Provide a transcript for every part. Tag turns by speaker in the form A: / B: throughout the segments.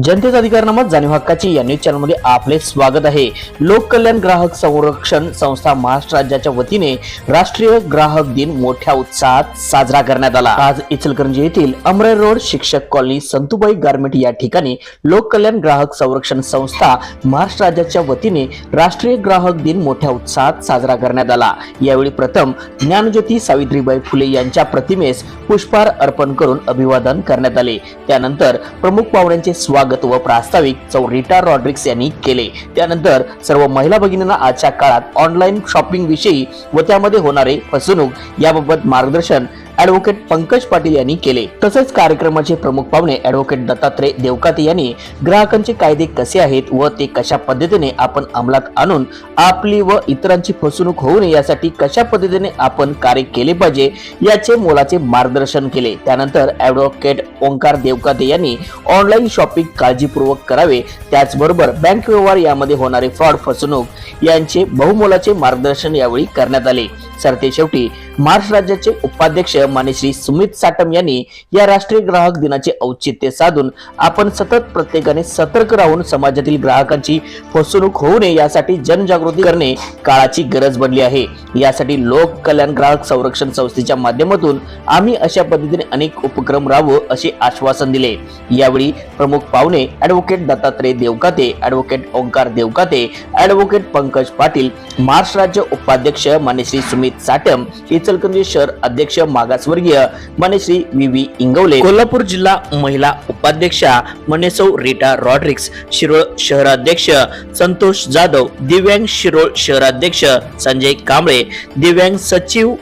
A: जनतेचा अधिकारनामा जाणीव हक्काची या न्यूज चॅनलमध्ये आपले स्वागत आहे। लोक कल्याण ग्राहक संरक्षण संस्था महाराष्ट्र राज्याच्या वतीने राष्ट्रीय ग्राहक दिन मोठ्या उत्साहात साजरा करण्यात आला। आज इचलकरंजी येथील अमराई रोड शिक्षक कॉलनी संतुबाई गारमेंट या ठिकाणी लोक कल्याण ग्राहक संरक्षण संस्था महाराष्ट्र राज्याच्या वतीने राष्ट्रीय ग्राहक दिन मोठ्या उत्साहात साजरा करण्यात आला। यावेळी प्रथम ज्ञानज्योती सावित्रीबाई फुले यांच्या प्रतिमेस पुष्पहार अर्पण करून अभिवादन करण्यात आले। त्यानंतर प्रमुख पाहुण्यांचे स्वागत व प्रास्ताविक सौ रीटा रॉड्रिक्स यांनी केले। त्यानंतर सर्व महिला भगिनींना आजच्या काळात ऑनलाईन शॉपिंग विषयी व त्यामध्ये होणारे फसवणूक याबाबत मार्गदर्शन ॲडव्होकेट पंकज पाटील यांनी केले। तसेच कार्यक्रमाचे प्रमुख पाहुणे ॲडव्होकेट दत्तात्रय देवकाते यांनी ग्राहकांचे कायदे कसे आहेत व ते कशा पद्धतीने आपण अंमलात आणून आपली व इतरांची फसवणूक होऊ नये यासाठी कशा पद्धतीने आपण कार्य केले पाहिजे याचे मोलाचे मार्गदर्शन केले। त्यानंतर ॲडव्होकेट ओंकार देवकाते यांनी ऑनलाईन शॉपिंग काळजीपूर्वक करावे, त्याचबरोबर बँक व्यवहार यामध्ये होणारे फ्रॉड फसवणूक यांचे बहुमोलाचे मार्गदर्शन यावेळी करण्यात आले। सरतेशेवटी महाराष्ट्र राज्याचे उपाध्यक्ष माननीय श्री सुमित साटम यांनी या राष्ट्रीय ग्राहक दिनाचे औचित्य साधून आपण सतत प्रत्येकाने सतर्क राहून समाजातील ग्राहकांची फसवणूक होऊ नये यासाठी जनजागृती करणे काळाची गरज बनली आहे। यासाठी लोक कल्याण ग्राहक संरक्षण संस्थेच्या माध्यमातून आम्ही अशा पद्धतीने अनेक उपक्रम राबवू असे आश्वासन दिले। यावेळी प्रमुख पाहुणे advocate Dattatray Devkate, advocate Omkar Devkate, advocate Pankaj Patil, Maharashtra राज्य उपाध्यक्ष माननीय श्री सुमित साटम, इचलकरंजी शहर अध्यक्ष मागासवर्गीय माननीय श्री व्ही इंगवले, कोल्हापूर जिल्हा महिला उपाध्यक्षा माननीय सौ रीटा रॉड्रिक्स, शिरोळ शहराध्यक्ष संतोष जाधव, दिव्यांग शिरोळ शहराध्यक्ष संजय कांबळे, दिव्यांग सचिव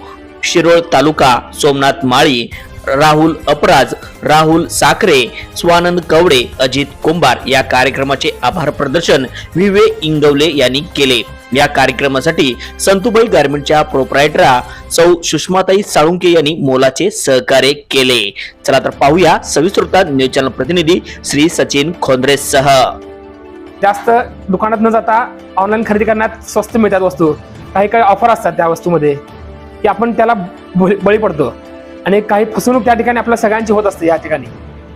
A: शिरोळ तालुका सोमनाथ माळी, राहुल अपराज, राहुल साखरे, स्वानंद कवडे, अजित कुंभार या कार्यक्रमाचे आभार प्रदर्शन व्ही इंगवले यांनी केले। या कार्यक्रमासाठी संतुबाई गारमेंटच्या प्रोप्रायटरा सौ सुषमाताई साळुंके यांनी मोलाचे सहकार्य केले। चला तर पाहूया सविस्तर न्यूज चॅनल प्रतिनिधी श्री सचिन खोंद्रे सह।
B: जास्त दुकानात न जाता ऑनलाईन खरेदी करण्यात स्वस्त मिळतात वस्तू, काही ऑफर असतात त्या वस्तूमध्ये की आपण त्याला बळी पडतो आणि काही फसवणूक त्या ठिकाणी आपल्या सगळ्यांची होत असते। या ठिकाणी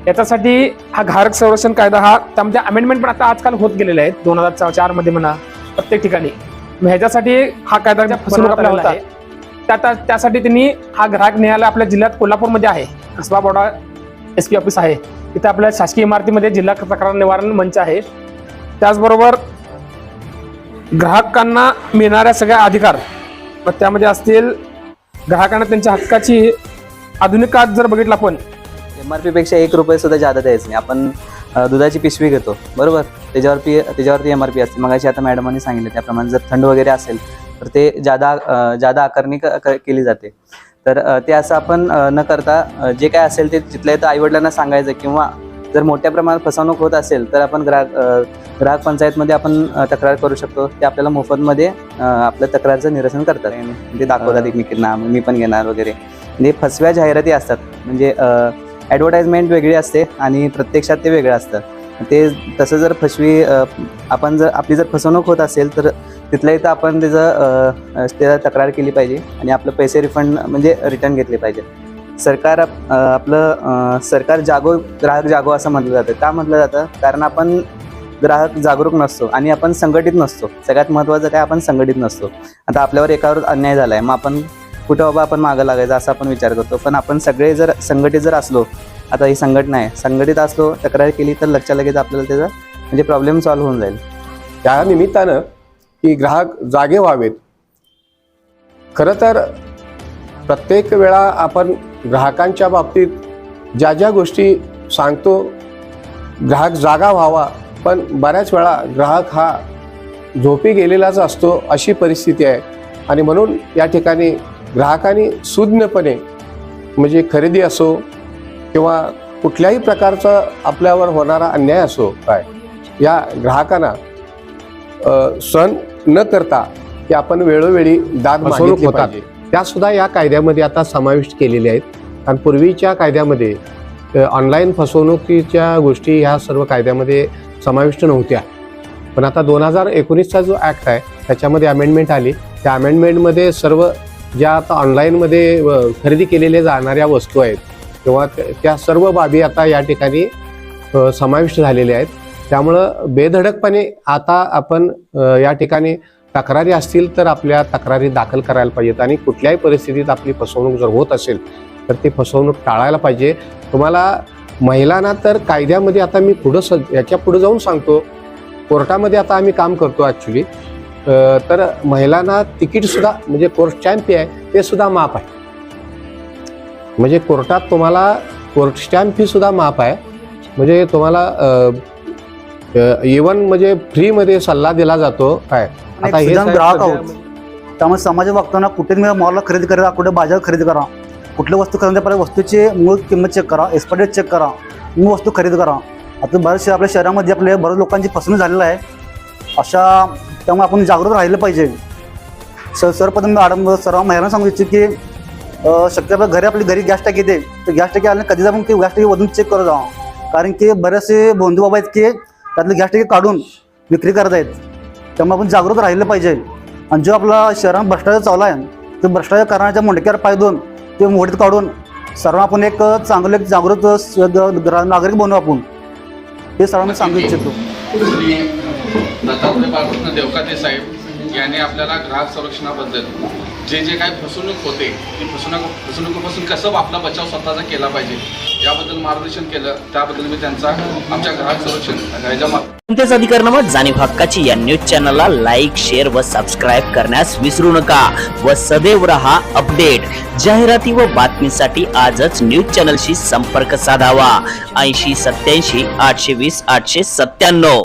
B: याच्यासाठी हा ग्राहक संरक्षण कायदा हा त्यामध्ये अमेंडमेंट पण आता आजकाल होत गेलेले आहेत 2004 मध्ये म्हणा प्रत्येक ठिकाणी। ह्याच्यासाठी हा कायदा फसवणूक आपल्या होता त्यासाठी त्यांनी हा ग्राहक न्यायालय आपल्या जिल्ह्यात कोल्हापूरमध्ये आहे, कसबा बोर्डा SP ऑफिस आहे, तिथे आपल्या शासकीय इमारतीमध्ये जिल्हा तक्रार निवारण मंच आहे। त्याचबरोबर ग्राहकांना मिळणाऱ्या सगळ्या अधिकार त्यामध्ये असतील, ग्राहकांना त्यांच्या हक्काची आधुनिक काळात जर बघितलं आपण
C: MRP पेक्षा 1 रुपये सुद्धा जादा द्यायचं नाही। आपण दुधाची पिशवी घेतो बरोबर, त्याच्यावरती MRP असते। मगाशी आता मॅडमांनी सांगितलं त्याप्रमाणे जर थंड वगैरे असेल तर ते जादा आकारणी केली जाते। तर ते असं आपण न करता जे काय असेल ते तिथल्या इथं आईवडिलांना सांगायचं, किंवा जर मोठ्या प्रमाणात फसवणूक होत असेल तर आपण ग्राहक पंचायतमध्ये आपण तक्रार करू शकतो। ते आपल्याला मोफतमध्ये आपल्या तक्रारचं निरसन करतात, ते दाखवतात एकमेकींना मी पण घेणार वगैरे। म्हणजे फसव्या जाहिराती असतात, म्हणजे ॲडव्हर्टाइजमेंट वेगळी असते आणि प्रत्यक्षात ते वेगळं असतं। ते तसं जर आपली जर फसवणूक होत असेल तर तिथल्या इथं आपण त्याचा तक्रार केली पाहिजे आणि आपले पैसे रिफंड म्हणजे रिटर्न घेतले पाहिजे। सरकार ग्राहक जागो असं म्हटलं जातं। का म्हटलं जातं? कारण आपण ग्राहक जागरूक नसतो आणि आपण संघटित नसतो। सगळ्यात महत्त्वाचं काय, आपण संघटित नसतो। आता आपल्यावर एकावर अन्याय झालाय, मग आपण कुठं बाबा आपण मागं लागायचं असा आपण विचार करतो। पण आपण सगळे जर संघटित जर असलो, आता ही संघटना आहे, संघटित असलो, तक्रार केली तर लगेच आपल्याला त्याचा म्हणजे प्रॉब्लेम सॉल्व्ह होऊन जाईल।
D: त्या निमित्तानं की ग्राहक जागे व्हावेत। खरं तर प्रत्येक वेळा आपण ग्राहकांच्या बाबतीत ज्या गोष्टी सांगतो ग्राहक जागा व्हावा, पण बऱ्याच वेळा ग्राहक हा झोपी गेलेलाच असतो अशी परिस्थिती आहे। आणि म्हणून या ठिकाणी ग्राहकांनी सुज्ञपणे म्हणजे खरेदी असो किंवा कुठल्याही प्रकारचा आपल्यावर होणारा अन्याय असो, काय या ग्राहकांना सहन न करता की आपण वेळोवेळी दाद मागितली पाहिजे, त्या सुद्धा या कायद्यामध्ये आता समाविष्ट केलेल्या आहेत। कारण पूर्वीच्या कायद्यामध्ये ऑनलाईन फसवणुकीच्या गोष्टी ह्या सर्व कायद्यामध्ये समाविष्ट नव्हत्या, पण आता 2019चा जो ॲक्ट आहे त्याच्यामध्ये अमेंडमेंट आली। त्या अमेंडमेंटमध्ये सर्व ज्या आता ऑनलाईनमध्ये खरेदी केलेल्या जाणाऱ्या वस्तू आहेत किंवा त्या सर्व बाबी आता या ठिकाणी समाविष्ट झालेले आहेत. त्यामुळं बेधडकपणे आता आपण या ठिकाणी तक्रारी असतील तर आपल्या तक्रारी दाखल करायला पाहिजेत आणि कुठल्याही परिस्थितीत आपली फसवणूक जर होत असेल तर ती फसवणूक टाळायला पाहिजे. तुम्हाला महिलांना तर कायद्यामध्ये आता मी याच्या पुढे जाऊन सांगतो, कोर्टामध्ये आता आम्ही काम करतो ॲक्च्युली, तर महिलांना तिकीटसुद्धा म्हणजे कोर्ट स्टॅम्प आहे ते सुद्धा माफ आहे. म्हणजे कोर्टात तुम्हाला कोर्ट स्टॅम्प फीसुद्धा माफ आहे. म्हणजे तुम्हाला इव्हन म्हणजे फ्रीमध्ये सल्ला दिला जातो काय. आता हे
E: आता ग्राहक आहोत, त्यामुळे समाजात वागताना कुठे मॉलला खरेदी करा, कुठे बाजार खरेदी करा, कुठल्या वस्तू खरेदी पहिले वस्तूची मूळ किंमत चेक करा, एक्सपायरी चेक करा, मग वस्तू खरेदी करा. आता बरेचसे आपल्या शहरामध्ये आपल्या बऱ्याच लोकांची फसवणूक झालेलं आहे अशा, त्यामुळे आपण जागृत राहिलं पाहिजे. सर्वप्रथम मॅडम सर्व महिलांना सांगू इच्छित की शक्यतो आपली घरी गॅस टाकी येते, तर गॅस टाकी आले कधी आपण की गॅस टाकी वजून चेक करत जावा. कारण की बरेचसे बंधू बाबा आहेत की त्यातले गॅस टाकी काढून विक्री करत आहेत. त्यामुळे आपण जागृत राहिलं पाहिजे. आणि जो आपला शहरात भ्रष्टाचार चालू आहे ते भ्रष्टाचार करण्याच्या मुंडक्यावर पाय देऊन ते मोडीत काढून सर्व आपण एक चांगलं एक जागृत नागरिक बनवू आपण, हे सर्वांना सांगू इच्छितो.
F: श्री दत्तात्रय बाळकृष्ण देवकाते साहेब यांनी आपल्याला ग्राहक संरक्षणाबद्दल जे काही फसवणूक होते ती फसवणुकीपासून कसं आपला बचाव स्वतःचा केला पाहिजे याबद्दल मार्गदर्शन केलं. त्याबद्दल मी त्यांचा आमच्या ग्राहक संरक्षण
A: कोणत्याच अधिकारनामा जाणीव हक्काची या न्यूज चॅनलला लाईक, शेअर व सबस्क्राईब करण्यास विसरू नका व सदैव रहा अपडेट. जाहिराती व बातमीसाठी आजच न्यूज चॅनलशी संपर्क साधावा. 80 87 820 897.